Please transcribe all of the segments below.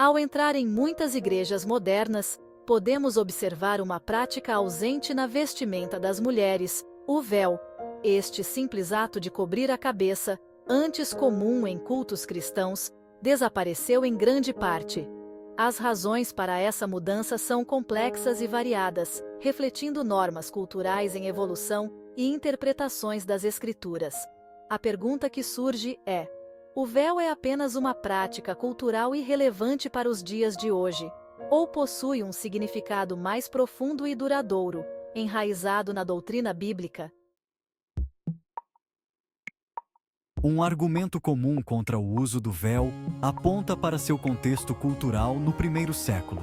Ao entrar em muitas igrejas modernas, podemos observar uma prática ausente na vestimenta das mulheres, o véu. Este simples ato de cobrir a cabeça, antes comum em cultos cristãos, desapareceu em grande parte. As razões para essa mudança são complexas e variadas, refletindo normas culturais em evolução e interpretações das Escrituras. A pergunta que surge é: o véu é apenas uma prática cultural irrelevante para os dias de hoje, ou possui um significado mais profundo e duradouro, enraizado na doutrina bíblica? Um argumento comum contra o uso do véu aponta para seu contexto cultural no primeiro século.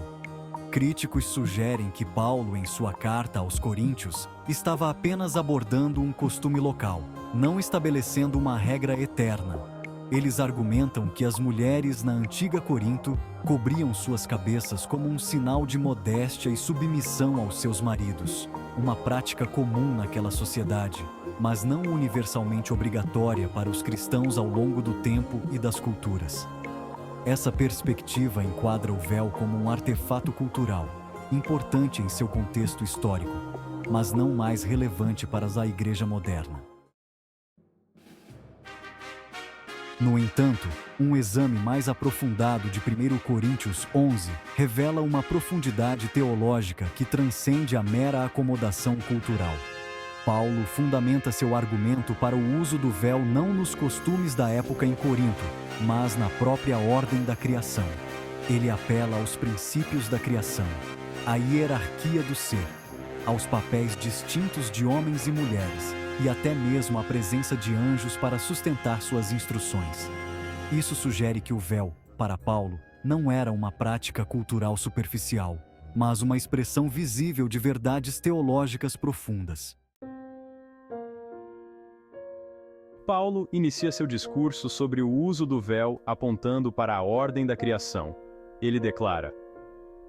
Críticos sugerem que Paulo, em sua carta aos Coríntios, estava apenas abordando um costume local, não estabelecendo uma regra eterna. Eles argumentam que as mulheres na antiga Corinto cobriam suas cabeças como um sinal de modéstia e submissão aos seus maridos, uma prática comum naquela sociedade, mas não universalmente obrigatória para os cristãos ao longo do tempo e das culturas. Essa perspectiva enquadra o véu como um artefato cultural, importante em seu contexto histórico, mas não mais relevante para a igreja moderna. No entanto, um exame mais aprofundado de 1 Coríntios 11 revela uma profundidade teológica que transcende a mera acomodação cultural. Paulo fundamenta seu argumento para o uso do véu não nos costumes da época em Corinto, mas na própria ordem da criação. Ele apela aos princípios da criação, à hierarquia do ser, aos papéis distintos de homens e mulheres, e até mesmo à presença de anjos para sustentar suas instruções. Isso sugere que o véu, para Paulo, não era uma prática cultural superficial, mas uma expressão visível de verdades teológicas profundas. Paulo inicia seu discurso sobre o uso do véu apontando para a ordem da criação. Ele declara: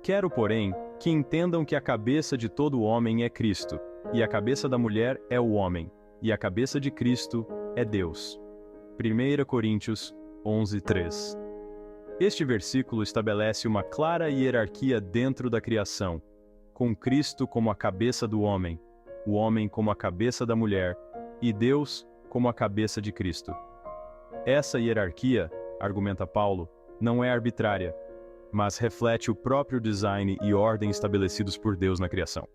"Quero, porém, que entendam que a cabeça de todo homem é Cristo, e a cabeça da mulher é o homem, e a cabeça de Cristo é Deus." 1 Coríntios 11:3. Este versículo estabelece uma clara hierarquia dentro da criação, com Cristo como a cabeça do homem, o homem como a cabeça da mulher, e Deus como a cabeça de Cristo. Essa hierarquia, argumenta Paulo, não é arbitrária, mas reflete o próprio design e ordem estabelecidos por Deus na criação.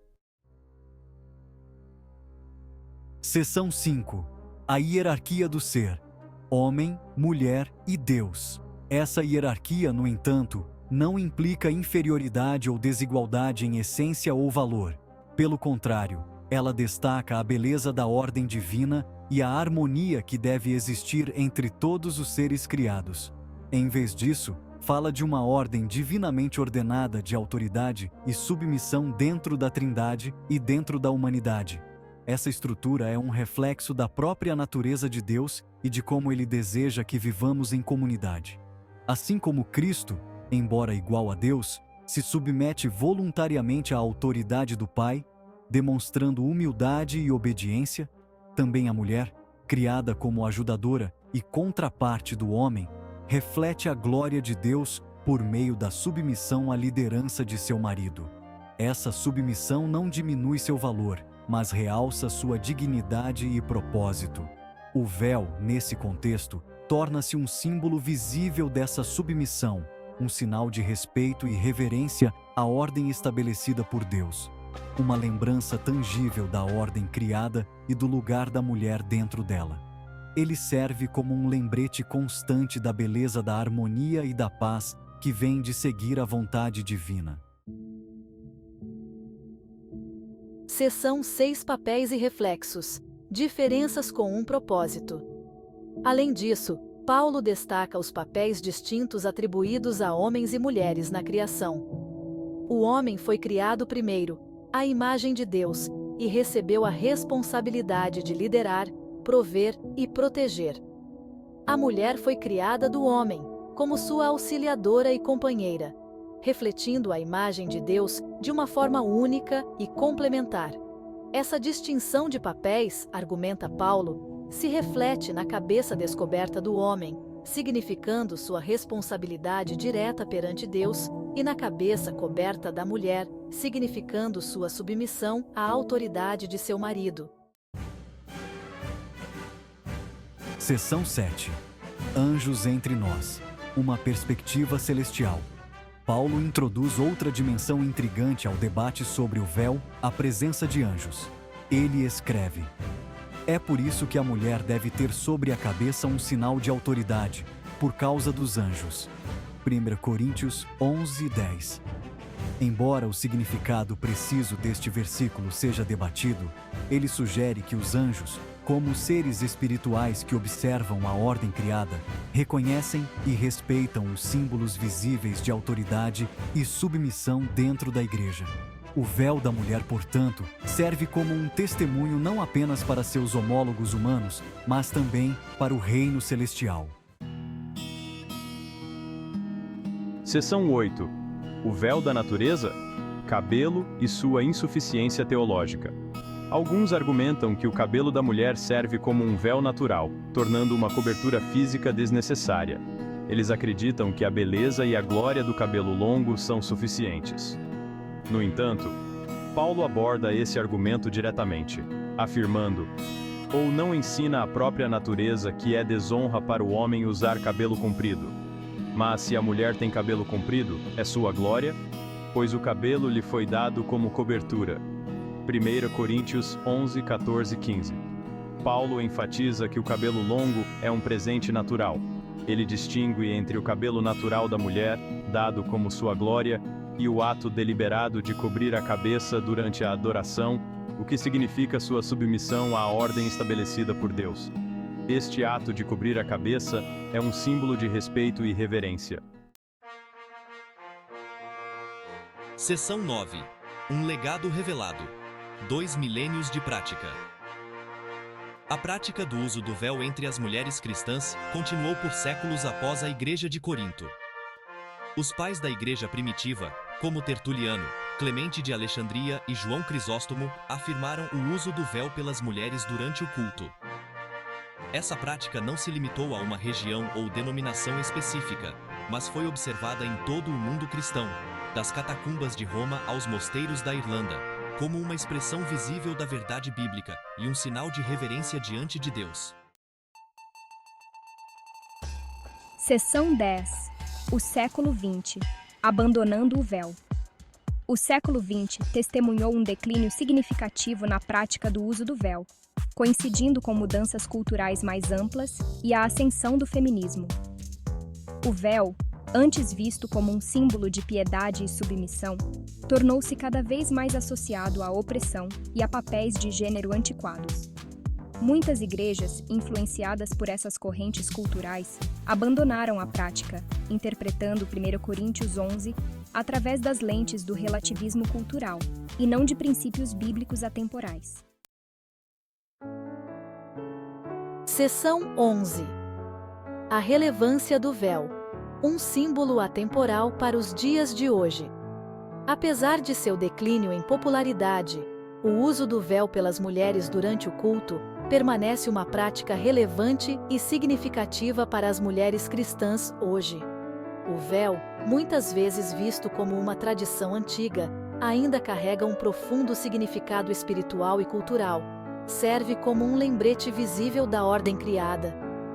Seção 5. A hierarquia do ser: homem, mulher e Deus. Essa hierarquia, no entanto, não implica inferioridade ou desigualdade em essência ou valor. Pelo contrário, ela destaca a beleza da ordem divina e a harmonia que deve existir entre todos os seres criados. Em vez disso, fala de uma ordem divinamente ordenada de autoridade e submissão dentro da Trindade e dentro da humanidade. Essa estrutura é um reflexo da própria natureza de Deus e de como Ele deseja que vivamos em comunidade. Assim como Cristo, embora igual a Deus, se submete voluntariamente à autoridade do Pai, demonstrando humildade e obediência, também a mulher, criada como ajudadora e contraparte do homem, reflete a glória de Deus por meio da submissão à liderança de seu marido. Essa submissão não diminui seu valor, mas realça sua dignidade e propósito. O véu, nesse contexto, torna-se um símbolo visível dessa submissão, um sinal de respeito e reverência à ordem estabelecida por Deus. Uma lembrança tangível da ordem criada e do lugar da mulher dentro dela. Ele serve como um lembrete constante da beleza da harmonia e da paz que vem de seguir a vontade divina. Seção 6. Papéis e reflexos. Diferenças com um propósito. Além disso, Paulo destaca os papéis distintos atribuídos a homens e mulheres na criação. O homem foi criado primeiro, à imagem de Deus, e recebeu a responsabilidade de liderar, prover e proteger. A mulher foi criada do homem, como sua auxiliadora e companheira, refletindo a imagem de Deus de uma forma única e complementar. Essa distinção de papéis, argumenta Paulo, se reflete na cabeça descoberta do homem, significando sua responsabilidade direta perante Deus, e na cabeça coberta da mulher, significando sua submissão à autoridade de seu marido. Seção 7. Anjos entre nós. Uma perspectiva celestial. Paulo introduz outra dimensão intrigante ao debate sobre o véu, a presença de anjos. Ele escreve: é por isso que a mulher deve ter sobre a cabeça um sinal de autoridade, por causa dos anjos. 1 Coríntios 11:10. Embora o significado preciso deste versículo seja debatido, ele sugere que os anjos, como seres espirituais que observam a ordem criada, reconhecem e respeitam os símbolos visíveis de autoridade e submissão dentro da igreja. O véu da mulher, portanto, serve como um testemunho não apenas para seus homólogos humanos, mas também para o reino celestial. Seção 8. O véu da natureza, cabelo e sua insuficiência teológica. Alguns argumentam que o cabelo da mulher serve como um véu natural, tornando uma cobertura física desnecessária. Eles acreditam que a beleza e a glória do cabelo longo são suficientes. No entanto, Paulo aborda esse argumento diretamente, afirmando: ou não ensina a própria natureza que é desonra para o homem usar cabelo comprido. Mas se a mulher tem cabelo comprido, é sua glória, pois o cabelo lhe foi dado como cobertura. 1 Coríntios 11, 14, 15. Paulo enfatiza que o cabelo longo é um presente natural. Ele distingue entre o cabelo natural da mulher, dado como sua glória, e o ato deliberado de cobrir a cabeça durante a adoração, o que significa sua submissão à ordem estabelecida por Deus. Este ato de cobrir a cabeça é um símbolo de respeito e reverência. Seção 9. Um legado revelado. 2 milênios de prática. A prática do uso do véu entre as mulheres cristãs continuou por séculos após a Igreja de Corinto. Os pais da Igreja primitiva, como Tertuliano, Clemente de Alexandria e João Crisóstomo, afirmaram o uso do véu pelas mulheres durante o culto. Essa prática não se limitou a uma região ou denominação específica, mas foi observada em todo o mundo cristão, das catacumbas de Roma aos mosteiros da Irlanda, como uma expressão visível da verdade bíblica e um sinal de reverência diante de Deus. Seção 10. O século XX. Abandonando o véu. O século XX testemunhou um declínio significativo na prática do uso do véu, coincidindo com mudanças culturais mais amplas e a ascensão do feminismo. O véu, antes visto como um símbolo de piedade e submissão, tornou-se cada vez mais associado à opressão e a papéis de gênero antiquados. Muitas igrejas, influenciadas por essas correntes culturais, abandonaram a prática, interpretando 1 Coríntios 11 através das lentes do relativismo cultural, e não de princípios bíblicos atemporais. Seção 11. A relevância do véu. Um símbolo atemporal para os dias de hoje. Apesar de seu declínio em popularidade, o uso do véu pelas mulheres durante o culto permanece uma prática relevante e significativa para as mulheres cristãs hoje. O véu, muitas vezes visto como uma tradição antiga, ainda carrega um profundo significado espiritual e cultural. Serve como um lembrete visível da ordem criada,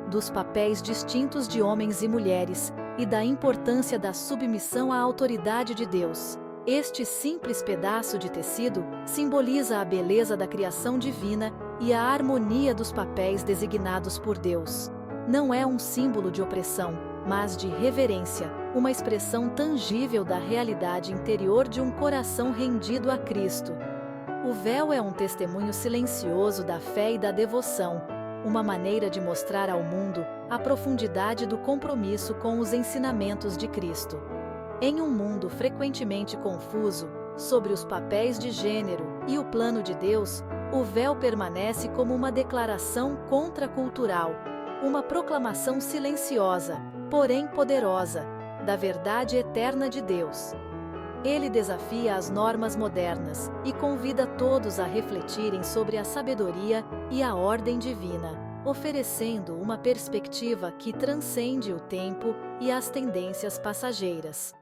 dos papéis distintos de homens e mulheres e da importância da submissão à autoridade de Deus. Este simples pedaço de tecido simboliza a beleza da criação divina e a harmonia dos papéis designados por Deus. Não é um símbolo de opressão, mas de reverência, uma expressão tangível da realidade interior de um coração rendido a Cristo. O véu é um testemunho silencioso da fé e da devoção, uma maneira de mostrar ao mundo a profundidade do compromisso com os ensinamentos de Cristo. Em um mundo frequentemente confuso sobre os papéis de gênero e o plano de Deus, o véu permanece como uma declaração contracultural, uma proclamação silenciosa, porém poderosa, da verdade eterna de Deus. Ele desafia as normas modernas e convida todos a refletirem sobre a sabedoria e a ordem divina. oferecendo uma perspectiva que transcende o tempo e as tendências passageiras.